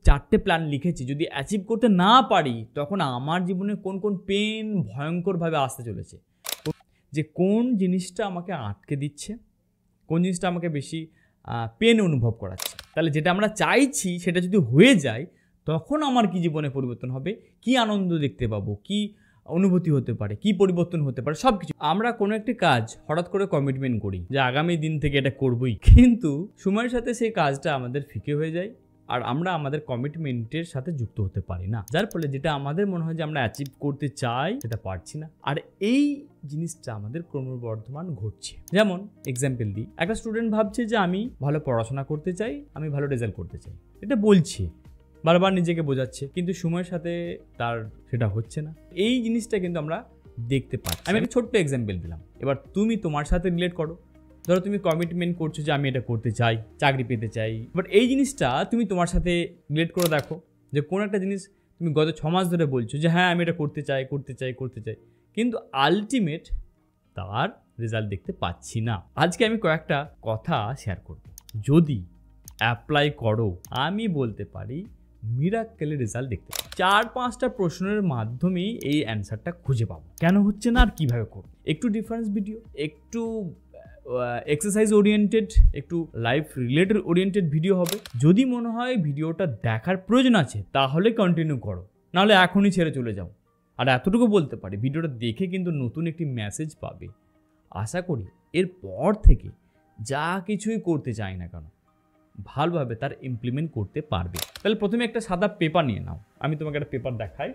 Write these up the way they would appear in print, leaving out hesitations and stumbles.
চারটে প্ল্যান লিখেছি, যদি অ্যাচিভ করতে না পারি তখন আমার জীবনে কোন কোন পেন ভয়ঙ্করভাবে আসতে চলেছে, যে কোন জিনিসটা আমাকে আটকে দিচ্ছে, কোন জিনিসটা আমাকে বেশি পেন অনুভব করাচ্ছে। তাহলে যেটা আমরা চাইছি সেটা যদি হয়ে যায় তখন আমার কি জীবনে পরিবর্তন হবে, কি আনন্দ দেখতে পাবো, কি অনুভূতি হতে পারে, কি পরিবর্তন হতে পারে, সব কিছু। আমরা কোনো একটি কাজ হঠাৎ করে কমিটমেন্ট করি যে আগামী দিন থেকে এটা করবই, কিন্তু সময়ের সাথে সেই কাজটা আমাদের ফিকে হয়ে যায় আর আমরা আমাদের কমিটমেন্টের সাথে যুক্ত হতে পারি না, যার ফলে যেটা আমাদের মনে হয় যে আমরা অ্যাচিভ করতে চাই সেটা পারছি না। আর এই জিনিসটা আমাদের ক্রমবর্ধমান ঘটছে। যেমন এক্সাম্পল দিই, একটা স্টুডেন্ট ভাবছে যে আমি ভালো পড়াশোনা করতে চাই, আমি ভালো রেজাল্ট করতে চাই, এটা বলছে, বারবার নিজেকে বোঝাচ্ছে, কিন্তু সময়ের সাথে তার সেটা হচ্ছে না। এই জিনিসটা কিন্তু আমরা দেখতে পাচ্ছি। আমি একটা ছোট্ট এক্সাম্পল দিলাম, এবার তুমি তোমার সাথে রিলেট করো। ধরো তুমি কমিটমেন্ট করছো যে আমি এটা করতে চাই, চাকরি পেতে চাই, বাট এই জিনিসটা তুমি তোমার সাথে রিলেট করে দেখো যে কোন একটা জিনিস তুমি গত 6 মাস ধরে বলছো যে হ্যাঁ আমি এটা করতে চাই, কিন্তু আলটিমেট তার রেজাল্ট দেখতে পাচ্ছি না। আজকে আমি কয়েকটা কথা শেয়ার করব, যদি অ্যাপ্লাই করো আমি বলতে পারি মিরাক্কেলের রেজাল্ট দেখতে পাবো। 4-5টা প্রশ্নের মাধ্যমেই এই অ্যান্সারটা খুঁজে পাবো, কেন হচ্ছে না আর কিভাবে করবো। একটু ডিফারেন্স ভিডিও, একটু এক্সারসাইজ ওরিয়েন্টেড, একটু লাইফ রিলেটেড ওরিয়েন্টেড ভিডিও হবে। যদি মনে হয় ভিডিওটা দেখার প্রয়োজন আছে তাহলে কন্টিনিউ করো, নাহলে এখনই ছেড়ে চলে যাও। আর এতটুকু বলতে পারি, ভিডিওটা দেখে কিন্তু নতুন একটি মেসেজ পাবে। আশা করি এরপর থেকে যা কিছুই করতে চাই না কেন ভালোভাবে তার ইমপ্লিমেন্ট করতে পারবে। তাহলে প্রথমে একটা সাদা পেপার নিয়ে নাও, আমি তোমাকে একটা পেপার দেখাই।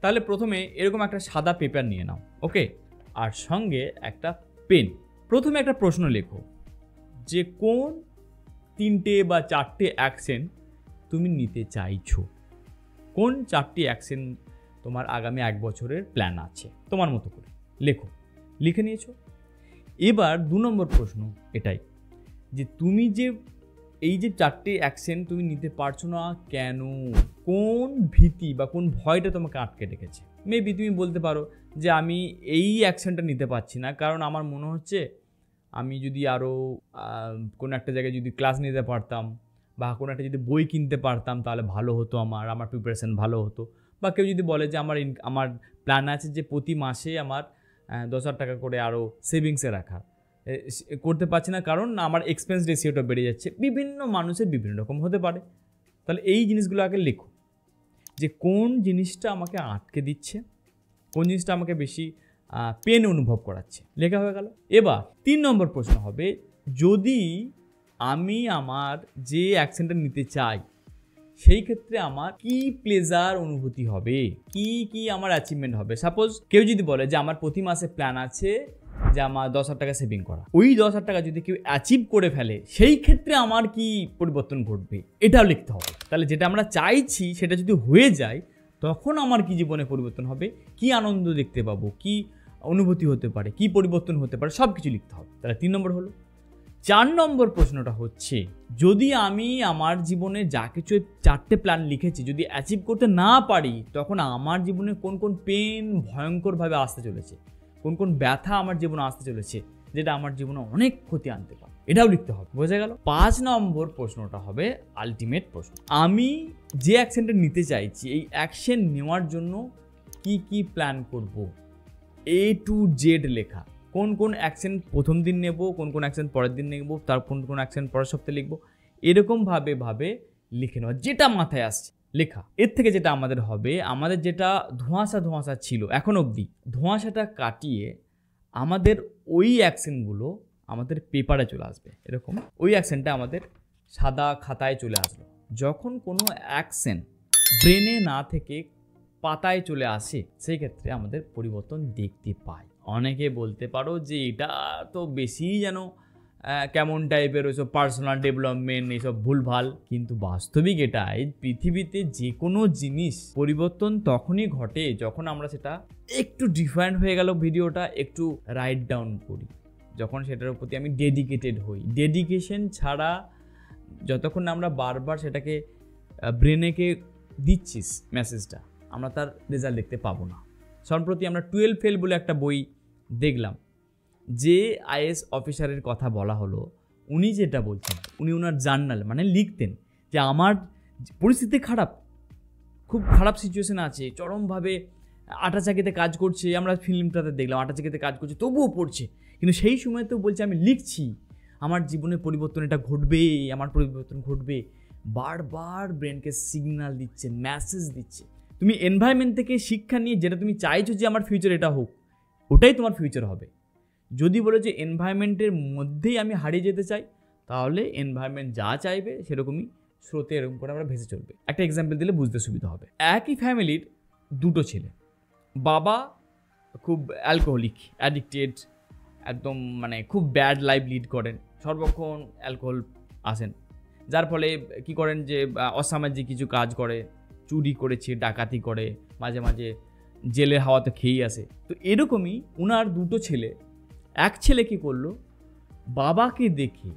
তাহলে প্রথমে এরকম একটা সাদা পেপার নিয়ে নাও, ওকে, আর সঙ্গে একটা পেন। প্রথমে একটা প্রশ্ন লেখো যে কোন 3টে বা 4টে অ্যাকশন তুমি নিতে চাইছো, কোন 4টি অ্যাকশন তোমার আগামী 1 বছরের প্ল্যান আছে, তোমার মতো করে লেখো। লিখে নিয়েছো? এবার 2 নম্বর প্রশ্ন এটাই যে তুমি যে এই যে 4টে অ্যাকশন তুমি নিতে পারছো না কেন, কোন ভীতি বা কোন ভয়টা তোমাকে আটকে রেখেছে। মেবি তুমি বলতে পারো যে আমি এই অ্যাকশনটা নিতে পারছি না কারণ আমার মনে হচ্ছে আমি যদি আরও কোনো একটা জায়গায় যদি ক্লাস নিতে পারতাম বা কোনো একটা যদি বই কিনতে পারতাম তাহলে ভালো হতো, আমার প্রিপারেশান ভালো হতো। বা কেউ যদি বলে যে আমার প্ল্যান আছে যে প্রতি মাসে আমার 10,000 টাকা করে আরও সেভিংসে রাখা, করতে পারছি না কারণ আমার এক্সপেন্স রেশিওটা বেড়ে যাচ্ছে। বিভিন্ন মানুষের বিভিন্ন রকম হতে পারে। তাহলে এই জিনিসগুলো আগে লেখো যে কোন জিনিসটা আমাকে আটকে দিচ্ছে, কোন জিনিসটা আমাকে বেশি পেন অনুভব করাচ্ছে। লেখা হয়ে গেল। এবার 3 নম্বর প্রশ্ন হবে, যদি আমি আমার যে অ্যাকশনটা নিতে চাই সেই ক্ষেত্রে আমার কি প্লেজার অনুভূতি হবে, কি আমার অ্যাচিভমেন্ট হবে। সাপোজ কেউ যদি বলে যে আমার প্রতি মাসে প্ল্যান আছে যে আমার 10,000 টাকা সেভিং করা, ওই 10,000 টাকা যদি কেউ অ্যাচিভ করে ফেলে সেই ক্ষেত্রে আমার কি পরিবর্তন ঘটবে, এটাও লিখতে হবে। তাহলে যেটা আমরা চাইছি সেটা যদি হয়ে যায় তখন আমার কি জীবনে পরিবর্তন হবে, কি আনন্দ দেখতে পাবো, কি অনুভূতি হতে পারে, কি পরিবর্তন হতে পারে, সব কিছু লিখতে হবে। তাহলে 3 নম্বর হলো। 4 নম্বর প্রশ্নটা হচ্ছে, যদি আমি আমার জীবনে যা কিছু 4টে প্ল্যান লিখেছি যদি অ্যাচিভ করতে না পারি তখন আমার জীবনে কোন কোন পেন ভয়ঙ্করভাবে আসতে চলেছে, কোন কোন ব্যথা আমার জীবনে আসতে চলেছে, যেটা আমার জীবনে অনেক ক্ষতি আনতে পারে, এটাও লিখতে হবে। বোঝা গেল? 5 নম্বর প্রশ্নটা হবে আলটিমেট প্রশ্ন। আমি যে অ্যাকশনটা নিতে চাইছি এই অ্যাকশন নেওয়ার জন্য কি প্ল্যান করব, A to Z লেখা। কোন কোন অ্যাকশন প্রথম দিন নেব, কোন কোন অ্যাকশন পরের দিন নেব, তার কোন অ্যাকশন পরের সপ্তাহে লিখবো, এরকমভাবে লিখে নেওয়া, যেটা মাথায় আসছে লেখা। এর থেকে যেটা আমাদের হবে, আমাদের যেটা ধোঁয়াশা ছিল এখন অবধি, ধোঁয়াশাটা কাটিয়ে আমাদের ওই অ্যাকশনগুলো আমাদের পেপারে চলে আসবে। এরকম ওই অ্যাকশনটা আমাদের সাদা খাতায় চলে আসলো। যখন কোনো অ্যাকশন ব্রেনে না থেকে পাতায় চলে আসে সেই ক্ষেত্রে আমাদের পরিবর্তন দেখতে পাই। অনেকে বলতে পারো যে এটা তো বেশি যেন কেমন টাইপের ওইসব পার্সোনাল ডেভেলপমেন্ট এইসব ভুলভাল, কিন্তু বাস্তবিক এটাই, পৃথিবীতে যে কোনো জিনিস পরিবর্তন তখনই ঘটে যখন আমরা সেটা একটু ডিফারেন্ট হয়ে গেল ভিডিওটা একটু রাইট ডাউন করি, যখন সেটার প্রতি আমি ডেডিকেটেড হই। ডেডিকেশন ছাড়া যতক্ষণ না আমরা বারবার সেটাকে ব্রেনেকে দিচ্ছিস মেসেজটা, আমরা তার রেজাল্ট দেখতে পাবো না। সম্প্রতি আমরা 12 ফেল বলে একটা বই দেখলাম, যে আইএস অফিসারের কথা বলা হলো, উনি যেটা বলছেন, উনি ওনার জার্নাল মানে লিখতেন যে আমার পরিস্থিতি খারাপ, খুব খারাপ সিচুয়েশন আছে, চরমভাবে আটা চাকিতে কাজ করছে, আমরা ফিল্মটাতে দেখলাম আটা চাকিতে কাজ করছে তবুও পড়ছে, কিন্তু সেই সময় তো বলছে আমি লিখছি, আমার জীবনের পরিবর্তন এটা ঘটবে, আমার পরিবর্তন ঘটবে, বারবার ব্রেনকে সিগন্যাল দিচ্ছে, মেসেজ দিচ্ছে। তুমি এনভায়রনমেন্ট থেকে শিক্ষা নিয়ে যেটা তুমি চাইছো যে আমার ফিউচার এটা হোক, ওটাই তোমার ফিউচার হবে। যদি বলো যে এনভায়রনমেন্টের মধ্যেই আমি হারিয়ে যেতে চাই, তাহলে এনভায়রনমেন্ট যা চাইবে সেরকমই স্রোতে এরকম করে আমরা ভেসে চলবে। একটা এক্সাম্পল দিলে বুঝতে সুবিধা হবে। একই ফ্যামিলির দুটো ছেলে, বাবা খুব অ্যালকোহলিক, অ্যাডিক্টেড, একদম মানে খুব ব্যাড লাইফ লিড করেন, সর্বক্ষণ অ্যালকোহল আসেন, যার ফলে কি করেন যে অসামাজিক কিছু কাজ করে, চুরি করেছে, ডাকাতি করে, মাঝে মাঝে জেলের হাওয়াতে খেয়েই আসে। তো এরকমই ওনার দুটো ছেলে, এক ছেলে কি করলো, বাবাকে দেখে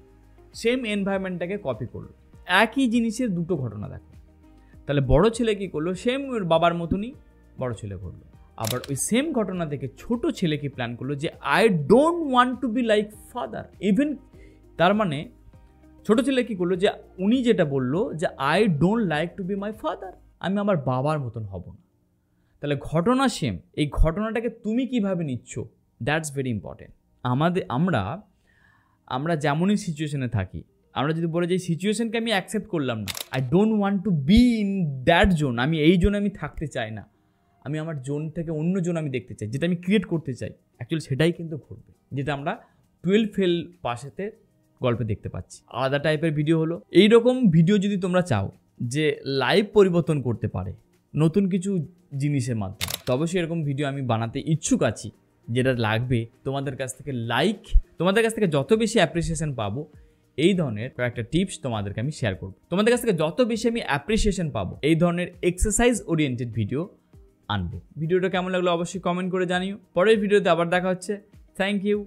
সেম এনভায়রনমেন্টটাকে কপি করলো, একই জিনিসের দুটো ঘটনা দেখো। তাহলে বড় ছেলে কি করলো, সেম বাবার মতনই বড় ছেলে করলো। আবার ওই সেম ঘটনা দেখে ছোট ছেলে কি প্ল্যান করলো যে I don't want to be like father even. তার মানে ছোট ছেলে কি করলো যে উনি যেটা বললো যে I don't like to B my father, আমি আমার বাবার মতন হব না। তাহলে ঘটনা সেম, এই ঘটনাটাকে তুমি কিভাবে নিচ্ছ, দ্যাটস ভেরি ইম্পর্টেন্ট। আমরা যেমনই সিচুয়েশনে থাকি, আমরা যদি বলে যে এই সিচুয়েশনকে আমি অ্যাকসেপ্ট করলাম না, I don't want to be in that zone, আমি এই জোনে আমি থাকতে চাই না, আমি আমার জোন থেকে অন্য জোন আমি দেখতে চাই, যেটা আমি ক্রিয়েট করতে চাই, অ্যাকচুয়ালি সেটাই কিন্তু ঘটবে, যেটা আমরা 12 ফেল পাশেতে গল্পে দেখতে পাচ্ছি। আলাদা টাইপের ভিডিও হলো। এইরকম ভিডিও যদি তোমরা চাও যে লাইফ পরিবর্তন করতে পারে নতুন কিছু জিনিসের মাধ্যমে, তো অবশ্যই এরকম ভিডিও আমি বানাতে ইচ্ছুক আছি। যেটা লাগবে তোমাদের কাছ থেকে লাইক, তোমাদের কাছ থেকে যত বেশি অ্যাপ্রিসিয়েশন পাবো, এই ধরনের কয়েকটা টিপস তোমাদেরকে আমি শেয়ার করবো। তোমাদের কাছ থেকে যত বেশি আমি অ্যাপ্রিসিয়েশন পাবো, এই ধরনের এক্সারসাইজ ওরিয়েন্টেড ভিডিও আনবো। ভিডিওটা কেমন লাগলো অবশ্যই কমেন্ট করে জানিও। পরের ভিডিওতে আবার দেখা হচ্ছে। Thank you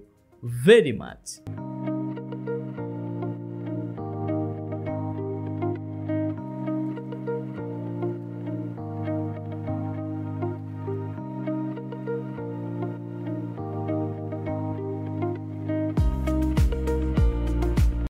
very much.